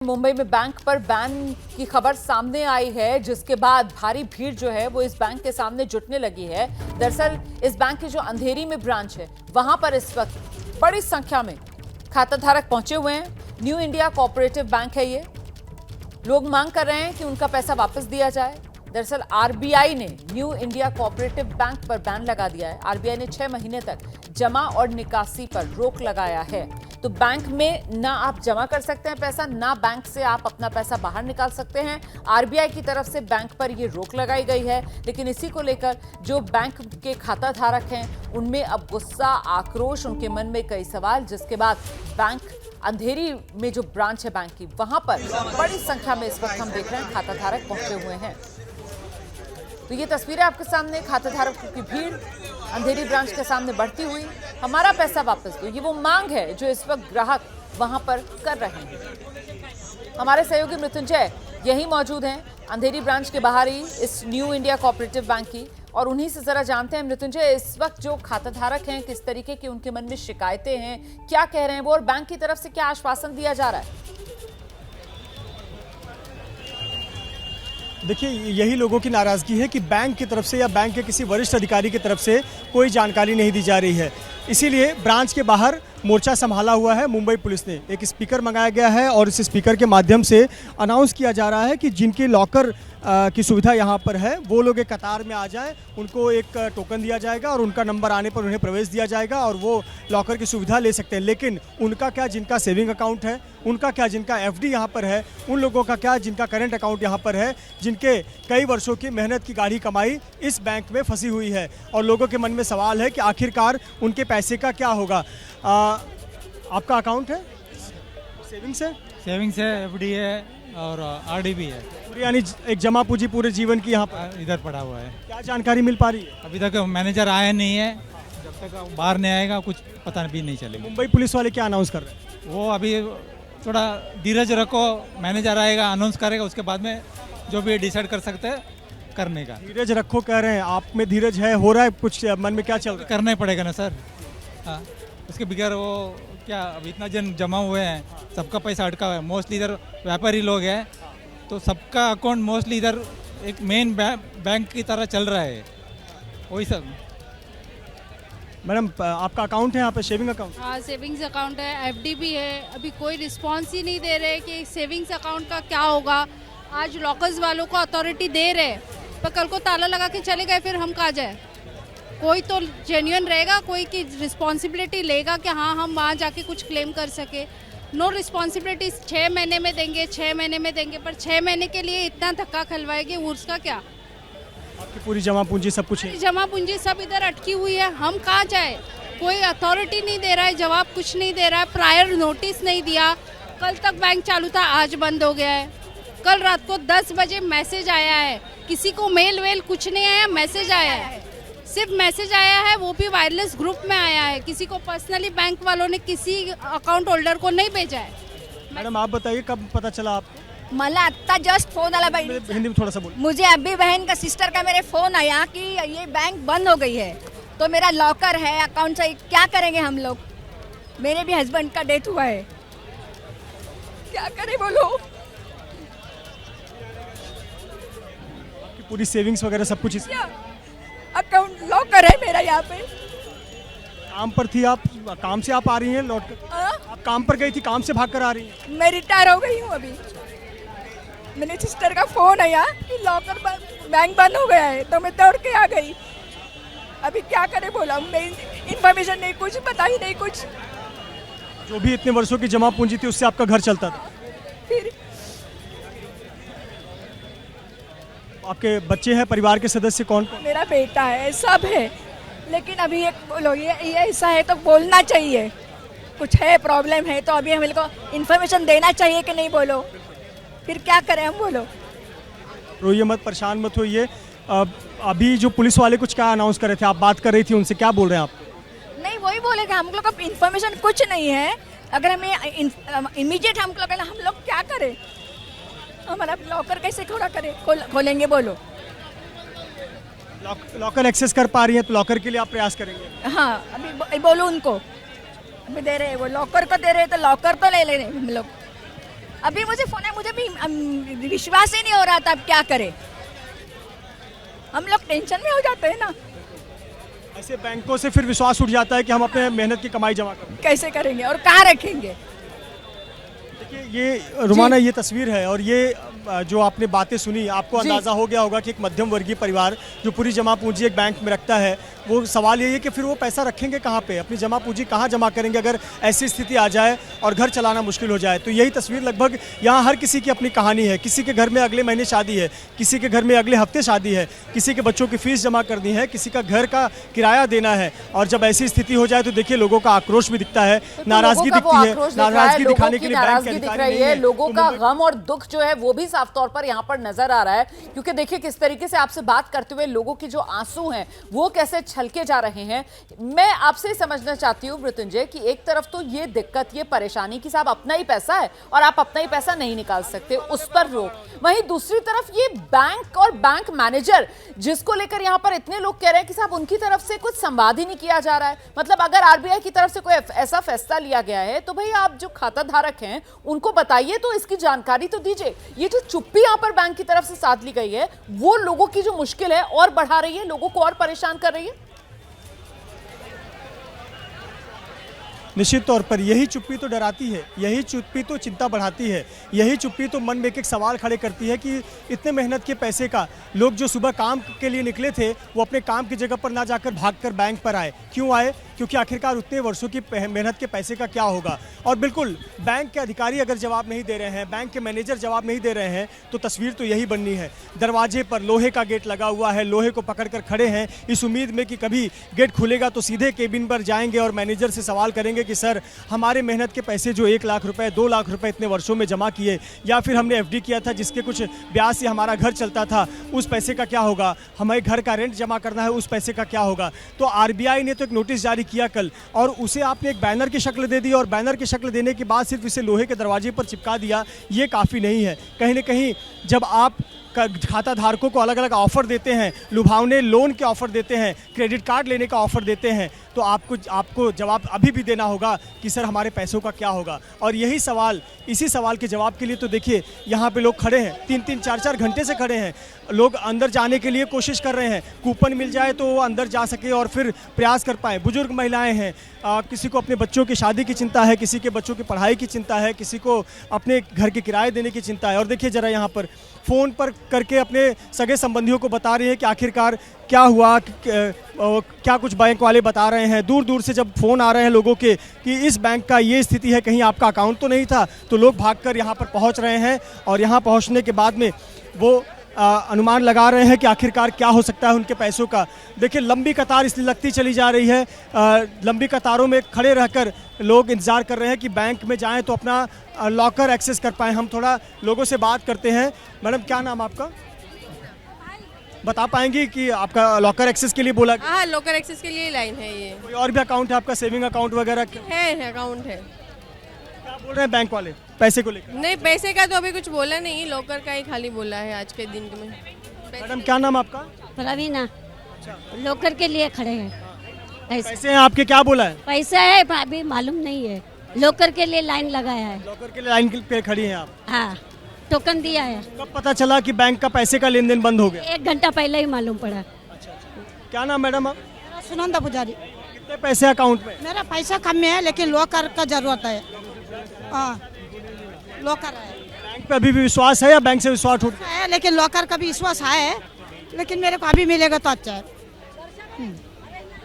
मुंबई में बैंक पर बैन की खबर सामने आई है, जिसके बाद भारी भीड़ जो है वो इस बैंक के सामने जुटने लगी है। दरअसल इस बैंक की जो अंधेरी में ब्रांच है, वहां पर इस वक्त बड़ी संख्या में खाता धारक पहुंचे हुए हैं। न्यू इंडिया कोऑपरेटिव बैंक है ये। लोग मांग कर रहे हैं कि उनका पैसा वापस दिया जाए। दरअसल आरबीआई ने न्यू इंडिया कोऑपरेटिव बैंक पर बैन लगा दिया है। आरबीआई ने 6 महीने तक जमा और निकासी पर रोक लगाया है। तो बैंक में ना आप जमा कर सकते हैं पैसा, ना बैंक से आप अपना पैसा बाहर निकाल सकते हैं। आरबीआई की तरफ से बैंक पर ये रोक लगाई गई है। लेकिन इसी को लेकर जो बैंक के खाता धारक हैं, उनमें अब गुस्सा, आक्रोश, उनके मन में कई सवाल, जिसके बाद बैंक अंधेरी में जो ब्रांच है बैंक की, वहां पर बड़ी संख्या में इस वक्त हम देख रहे हैं खाता धारक पहुंचे हुए हैं। तो ये तस्वीरें आपके सामने, खाता धारकों की भीड़ अंधेरी ब्रांच के सामने बढ़ती हुई। हमारा पैसा वापस दो, ये वो मांग है जो इस वक्त ग्राहक वहां पर कर रहे हैं। हमारे सहयोगी मृत्युंजय यही मौजूद हैं अंधेरी ब्रांच के बाहर ही, इस न्यू इंडिया कोऑपरेटिव बैंक की, और उन्हीं से जरा जानते हैं मृत्युंजय, इस वक्त जो खाता धारक हैं, किस तरीके की उनके मन में शिकायतें हैं, क्या कह रहे हैं वो, और बैंक की तरफ से क्या आश्वासन दिया जा रहा है? देखिए, यही लोगों की नाराज़गी है कि बैंक की तरफ से या बैंक के किसी वरिष्ठ अधिकारी की तरफ से कोई जानकारी नहीं दी जा रही है। इसीलिए ब्रांच के बाहर मोर्चा संभाला हुआ है मुंबई पुलिस ने। एक स्पीकर मंगाया गया है और इस स्पीकर के माध्यम से अनाउंस किया जा रहा है कि जिनके लॉकर की सुविधा यहाँ पर है, वो लोग एक कतार में आ जाएं, उनको एक टोकन दिया जाएगा और उनका नंबर आने पर उन्हें प्रवेश दिया जाएगा और वो लॉकर की सुविधा ले सकते हैं। लेकिन उनका क्या, जिनका सेविंग अकाउंट है, उनका क्या, जिनका एफडी यहाँ पर है, उन लोगों का क्या, जिनका करंट अकाउंट यहाँ पर है, जिनके कई वर्षों की मेहनत की गाढ़ी कमाई इस बैंक में फंसी हुई है। और लोगों के मन में सवाल है कि आखिरकार उनके पैसे का क्या होगा। आपका अकाउंट है, सेविंग्स है? सेविंग्स है, एफडी है और आरडी भी है। पूरी यानी एक जमा पूंजी पूरे जीवन की यहाँ पर इधर पड़ा हुआ है। क्या जानकारी मिल पा रही है? अभी तक मैनेजर आया नहीं है, जब तक बाहर नहीं आएगा कुछ पता भी नहीं चलेगा। मुंबई पुलिस वाले क्या अनाउंस कर रहे हैं? वो अभी थोड़ा धीरज रखो, मैनेजर आएगा, अनाउंस करेगा, उसके बाद में जो भी डिसाइड कर सकते हैं करने का। धीरज रखो कह रहे हैं, आप में धीरज है, हो रहा है कुछ, मन में क्या चल रहा है? करना ही पड़ेगा ना सर। हाँ, उसके बगैर वो क्या, अभी इतना जन जमा हुए हैं, सबका पैसा अटका हुआ है। मोस्टली इधर व्यापारी लोग हैं, तो सबका अकाउंट मोस्टली इधर एक मेन बैंक की तरह चल रहा है, वही सब। मैडम, आपका अकाउंट है यहाँ पे, सेविंग अकाउंट? हाँ, सेविंग्स अकाउंट है, एफडी भी है। अभी कोई रिस्पांस ही नहीं दे रहे कि सेविंग्स अकाउंट का क्या होगा। आज लॉकर्स वालों को अथॉरिटी दे रहे, पर कल को ताला लगा के चले गए, फिर हम कहाँ जाए? कोई तो जेन्युइन रहेगा, कोई की रिस्पॉन्सिबिलिटी लेगा कि हाँ हम वहाँ जाके कुछ क्लेम कर सके। No responsibility. 6 महीने में देंगे, 6 महीने में देंगे, पर 6 महीने के लिए इतना धक्का खिलवाएंगे, उसका क्या? आपकी पूरी जमा पूंजी सब कुछ है? जमा पूंजी सब इधर अटकी हुई है, हम कहाँ जाए? कोई अथॉरिटी नहीं दे रहा है, जवाब कुछ नहीं दे रहा है, प्रायर नोटिस नहीं दिया। कल तक बैंक चालू था, आज बंद हो गया है। कल रात को 10 बजे मैसेज आया है, किसी को मेल वेल कुछ नहीं आया, मैसेज आया है, सिर्फ मैसेज आया है, वो भी वायरलेस ग्रुप में आया है। किसी को पर्सनली बैंक वालों ने किसी अकाउंट होल्डर को नहीं भेजा है। मैडम, आप बताइए कब पता चला आपको? मला आत्ता जस्ट फोन आला भाई, हिंदी में थोड़ा सा बोल। मुझे अभी बहन का सिस्टर का मेरे फोन आया कि ये बैंक बंद हो गई है, तो मेरा लॉकर है अकाउंट से, क्या करेंगे हम लोग? मेरे भी हस्बैंड का डेथ हुआ है, क्या करें बोलो? आपकी पूरी सेविंग्स वगैरह सब कुछ अकाउंट लॉकर है मेरा यहाँ पे। काम पर थी आप, काम से आप आ रही हैं लौट कर? आप काम पर गई थी, काम से भाग कर आ रही हैं? मैं रिटायर हो गई हूँ अभी। मेरे सिस्टर का फोन आया कि लॉकर बैंक बंद हो गया है, तो मैं दौड़ के आ गई। अभी क्या करे बोला, मैं इन्फॉर्मेशन नहीं, कुछ पता ही नहीं कुछ। जो भी इतने वर्षों की जमा पूंजी थी, उससे आपका घर चलता था? फिर आपके बच्चे हैं, परिवार के सदस्य कौन कौन? मेरा बेटा है, सब है, लेकिन अभी एक बोलो, ये ऐसा है तो बोलना चाहिए, कुछ है प्रॉब्लम है तो अभी हमें को इन्फॉर्मेशन देना चाहिए कि नहीं? बोलो, फिर क्या करें हम? बोलो। रोइए मत, परेशान मत होइए। अभी जो पुलिस वाले कुछ क्या अनाउंस कर रहे थे, आप बात कर रही थी उनसे, क्या बोल रहे हैं आप? नहीं, वही बोले कि हम लोग का इन्फॉर्मेशन कुछ नहीं है, अगर हमें इमीडिएट हम लोग क्या करें? हमारा लॉकर कैसे खोलेंगे? बोलो। लॉकर एक्सेस कर पा रही हैं तो लॉकर के लिए आप प्रयास करेंगे? हाँ, अभी बोलो उनको, अभी दे रहे हैं, वो लॉकर को दे रहे हैं तो लॉकर तो ले ले रहे हम लोग। अभी मुझे फोन है, मुझे भी विश्वास ही नहीं हो रहा था, अब क्या करें। हम लोग टेंशन में हो जाते हैं ना। ऐसे बैंकों से फिर विश्वास उठ जाता है कि हम अपने मेहनत की कमाई जमा करें। कैसे करेंगे और कहाँ रखेंगे? देखिए ये रुमाना, ये तस्वीर है और ये जो आपने बातें सुनी, आपको अंदाजा हो गया होगा कि एक मध्यम वर्गीय परिवार जो पूरी जमा पूंजी एक बैंक में रखता है, वो सवाल यही है कि फिर वो पैसा रखेंगे कहाँ पे, अपनी जमा पूंजी कहाँ जमा करेंगे अगर ऐसी स्थिति आ जाए और घर चलाना मुश्किल हो जाए। तो यही तस्वीर लगभग यहाँ हर किसी की अपनी कहानी है। किसी के घर में अगले महीने शादी है, किसी के घर में अगले हफ्ते शादी है, किसी के बच्चों की फीस जमा करनी है, किसी का घर का किराया देना है। और जब ऐसी स्थिति हो जाए तो देखिए लोगों का आक्रोश भी दिखता है, नाराजगी दिखती है, नाराजगी दिखाने के लिए बैंक के अधिकारी नहीं है। लोगों का गम और दुख जो है वो भी साफ तौर पर यहाँ पर नजर आ रहा है, क्योंकि देखिए किस तरीके से आपसे बात करते हुए लोगों के जो आंसू हैं वो कैसे छलके जा रहे हैं। मैं आपसे समझना चाहती हूँ मृत्युंजय कि एक तरफ तो ये दिक्कत, ये परेशानी कि साहब अपना ही पैसा है और आप अपना ही पैसा नहीं निकाल सकते, उस पर रोक, वहीं दूसरी तरफ ये बैंक और बैंक मैनेजर जिसको लेकर यहाँ पर इतने लोग कह रहे हैं कि साहब उनकी तरफ से कुछ संवाद ही नहीं किया जा रहा है। मतलब अगर आरबीआई की तरफ से कोई ऐसा फैसला लिया गया है तो भाई आप जो खाता धारक हैं उनको बताइए, तो इसकी जानकारी तो दीजिए। ये जो चुप्पी यहाँ पर बैंक की तरफ से साध ली गई है वो लोगों की जो मुश्किल है और बढ़ा रही है, लोगों को और परेशान कर रही है। निश्चित तौर पर यही चुप्पी तो डराती है, यही चुप्पी तो चिंता बढ़ाती है, यही चुप्पी तो मन में एक एक सवाल खड़े करती है कि इतने मेहनत के पैसे का लोग जो सुबह काम के लिए निकले थे वो अपने काम की जगह पर ना जाकर भागकर बैंक पर आए। क्यों आए? क्योंकि आखिरकार उतने वर्षों की मेहनत के पैसे का क्या होगा। और बिल्कुल बैंक के अधिकारी अगर जवाब नहीं दे रहे हैं, बैंक के मैनेजर जवाब नहीं दे रहे हैं, तो तस्वीर तो यही बननी है। दरवाजे पर लोहे का गेट लगा हुआ है, लोहे को पकड़कर खड़े हैं इस उम्मीद में कि कभी गेट खुलेगा तो सीधे केबिन पर जाएंगे और मैनेजर से सवाल करेंगे कि सर हमारे मेहनत के पैसे जो 1 लाख रुपए 2 लाख रुपए इतने वर्षों में जमा किए, या फिर हमने एफडी किया था जिसके कुछ ब्याज से हमारा घर चलता था, उस पैसे का क्या होगा, हमें घर का रेंट जमा करना है, उस पैसे का क्या होगा। तो आरबीआई ने तो एक नोटिस जारी किया कल और उसे आपने एक बैनर की शक्ल दे दी और बैनर की शक्ल देने के बाद सिर्फ इसे लोहे के दरवाजे पर चिपका दिया, ये काफ़ी नहीं है। कहीं ना कहीं जब आप खाता धारकों को अलग अलग ऑफर देते हैं, लुभावने लोन के ऑफर देते हैं, क्रेडिट कार्ड लेने का ऑफर देते हैं, तो आपको जवाब अभी भी देना होगा कि सर हमारे पैसों का क्या होगा। और यही सवाल, इसी सवाल के जवाब के लिए तो देखिए यहाँ पे लोग खड़े हैं, 3-3 4-4 घंटे से खड़े हैं। लोग अंदर जाने के लिए कोशिश कर रहे हैं, कूपन मिल जाए तो वो अंदर जा सके और फिर प्रयास कर पाए। बुजुर्ग महिलाएं हैं, किसी को अपने बच्चों की शादी की चिंता है, किसी के बच्चों की पढ़ाई की चिंता है, किसी को अपने घर के किराए देने की चिंता है। और देखिए ज़रा यहाँ पर फ़ोन पर करके अपने सगे संबंधियों को बता रही है कि आखिरकार क्या हुआ, क्या कुछ बैंक वाले बता रहे हैं। दूर दूर से जब फ़ोन आ रहे हैं लोगों के कि इस बैंक का ये स्थिति है, कहीं आपका अकाउंट तो नहीं था, तो लोग भागकर यहाँ पर पहुँच रहे हैं और यहाँ पहुँचने के बाद में वो अनुमान लगा रहे हैं कि आखिरकार क्या हो सकता है उनके पैसों का। देखिए लंबी कतार इसलिए लगती चली जा रही है, लंबी कतारों में खड़े रहकर लोग इंतज़ार कर रहे हैं कि बैंक में जाएं तो अपना लॉकर एक्सेस कर पाएं। हम थोड़ा लोगों से बात करते हैं। मैडम क्या नाम आपका, बता पाएंगी कि आपका लॉकर एक्सेस के लिए बोला? हाँ, लॉकर एक्सेस के लिए लाइन है ये। कोई और भी अकाउंट है आपका, सेविंग अकाउंट वगैरह? है अकाउंट है। क्या बोल रहे हैं बैंक वाले पैसे को लेकर? नहीं, पैसे का तो अभी कुछ बोला नहीं, लॉकर का ही खाली बोला है आज के दिन में। मैडम क्या नाम आपका? प्रवीणा। लॉकर के लिए खड़े हैं। पैसे हैं आपके, क्या बोला है? पैसा है अभी मालूम नहीं है, लॉकर के लिए लाइन लगाया है। लॉकर के लिए लाइन पे खड़ी हैं आप? हाँ, टोकन दिया है। कब पता चला कि बैंक का पैसे का लेन देन बंद हो गया? 1 घंटा पहले ही मालूम पड़ा। क्या नाम मैडम आप? सुनंदा पुजारी। कितने पैसे अकाउंट में? मेरा पैसा कम में है लेकिन लॉकर का जरूरत है। हाँ, लॉकर है। बैंक पे अभी भी विश्वास है या बैंक से विश्वास उठ है लेकिन लॉकर का भी विश्वास है, लेकिन मेरे को अभी मिलेगा तो अच्छा है।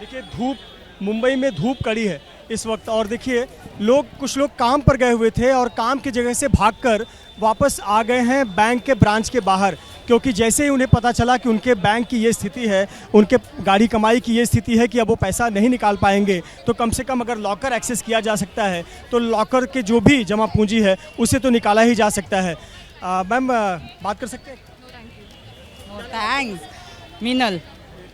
देखिए धूप, मुंबई में धूप कड़ी है इस वक्त और देखिए कुछ लोग काम पर गए हुए थे और काम की जगह से भागकर वापस आ गए हैं बैंक के ब्रांच के बाहर, क्योंकि जैसे ही उन्हें पता चला कि उनके बैंक की ये स्थिति है, उनके गाड़ी कमाई की ये स्थिति है कि अब वो पैसा नहीं निकाल पाएंगे, तो कम से कम अगर लॉकर एक्सेस किया जा सकता है तो लॉकर के जो भी जमा पूंजी है उसे तो निकाला ही जा सकता है। मैम बात कर सकते हैं? थैंक्स मीनल।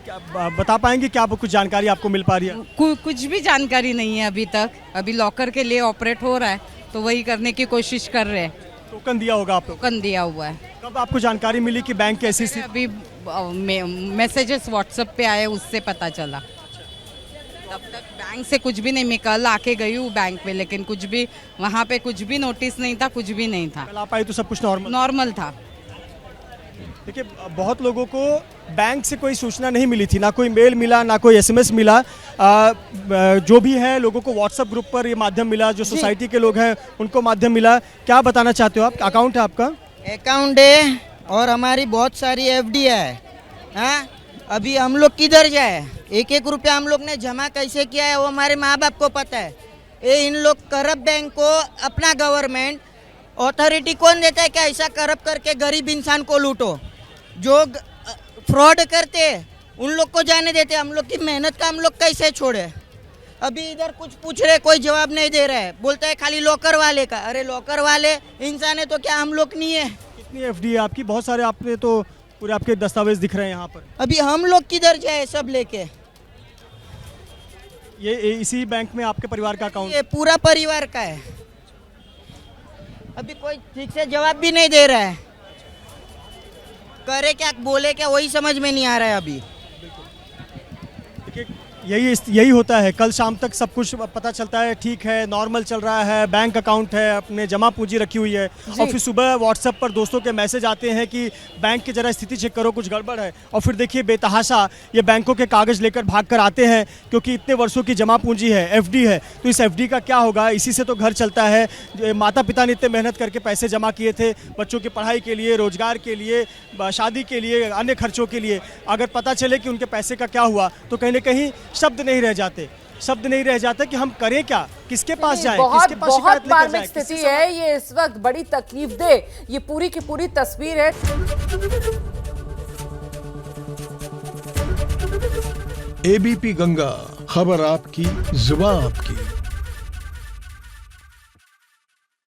क्या बता पाएंगे क्या कुछ जानकारी आपको मिल पा रही है? कुछ भी जानकारी नहीं है अभी तक। अभी लॉकर के लिए ऑपरेट हो रहा है तो वही करने की कोशिश कर रहे हैं। टोकन दिया होगा आप लोग? टोकन दिया हुआ है। कब आपको जानकारी मिली कि बैंक कैसी स्थिति? अभी मैसेजेस व्हाट्सएप पे आए, उससे पता चला। तब तक बैंक से कुछ भी नहीं, मैं कल आके गई हूँ बैंक पे, लेकिन कुछ भी वहाँ पे कुछ भी नोटिस नहीं था, कुछ भी नहीं था, कल आप आई तो सब कुछ नॉर्मल नॉर्मल था। देखिए बहुत लोगों को बैंक से कोई सूचना नहीं मिली थी, ना कोई मेल मिला, ना कोई एसएमएस मिला। जो भी है लोगों को व्हाट्सएप ग्रुप पर ये माध्यम मिला, जो सोसाइटी के लोग हैं उनको माध्यम मिला। क्या बताना चाहते हो आप? अकाउंट है आपका? अकाउंट है और हमारी बहुत सारी एफडी है। हाँ, अभी हम लोग किधर जाए? एक एक रुपया हम लोग ने जमा कैसे किया है वो हमारे माँ बाप को पता है। ये इन लोग करप्ट बैंक को अपना गवर्नमेंट अथॉरिटी कौन देता है क्या ऐसा करप्ट करके गरीब इंसान को लूटो? जो फ्रॉड करते उन लोग को जाने देते, हम लोग की मेहनत का हम लोग कैसे छोड़े? अभी इधर कुछ पूछ रहे, कोई जवाब नहीं दे रहा है, बोलता है खाली लॉकर वाले का। अरे लॉकर वाले इंसान है तो क्या हम लोग नहीं है? कितनी एफडी है आपकी? बहुत सारे आपने तो पूरे आपके दस्तावेज दिख रहे हैं यहाँ पर। अभी हम लोग किधर जाए सब लेके? ये इसी बैंक में आपके परिवार का अकाउंट? ये पूरा परिवार का है। अभी कोई ठीक से जवाब भी नहीं दे रहा है, करे क्या बोले क्या वही समझ में नहीं आ रहा है अभी। देखिए यही होता है, कल शाम तक सब कुछ पता चलता है, ठीक है, नॉर्मल चल रहा है, बैंक अकाउंट है, अपने जमा पूंजी रखी हुई है, और फिर सुबह व्हाट्सएप पर दोस्तों के मैसेज आते हैं कि बैंक की जरा स्थिति चेक करो, कुछ गड़बड़ है। और फिर देखिए बेतहाशा ये बैंकों के कागज़ लेकर भाग कर आते हैं, क्योंकि इतने वर्षों की जमा पूंजी है, एफडी है, तो इस एफडी का क्या होगा? इसी से तो घर चलता है। माता पिता ने इतने मेहनत करके पैसे जमा किए थे बच्चों की पढ़ाई के लिए, रोजगार के लिए, शादी के लिए, अन्य खर्चों के लिए। अगर पता चले कि उनके पैसे का क्या हुआ तो कहीं ना कहीं शब्द नहीं रह जाते कि हम करें क्या, किसके पास जाएं, किसके पास शिकायत लेकर जाएं। मार्मिक स्थिति है ये इस वक्त, बड़ी तकलीफदेह ये पूरी की पूरी तस्वीर है। एबीपी गंगा, खबर आपकी, जुबान आपकी।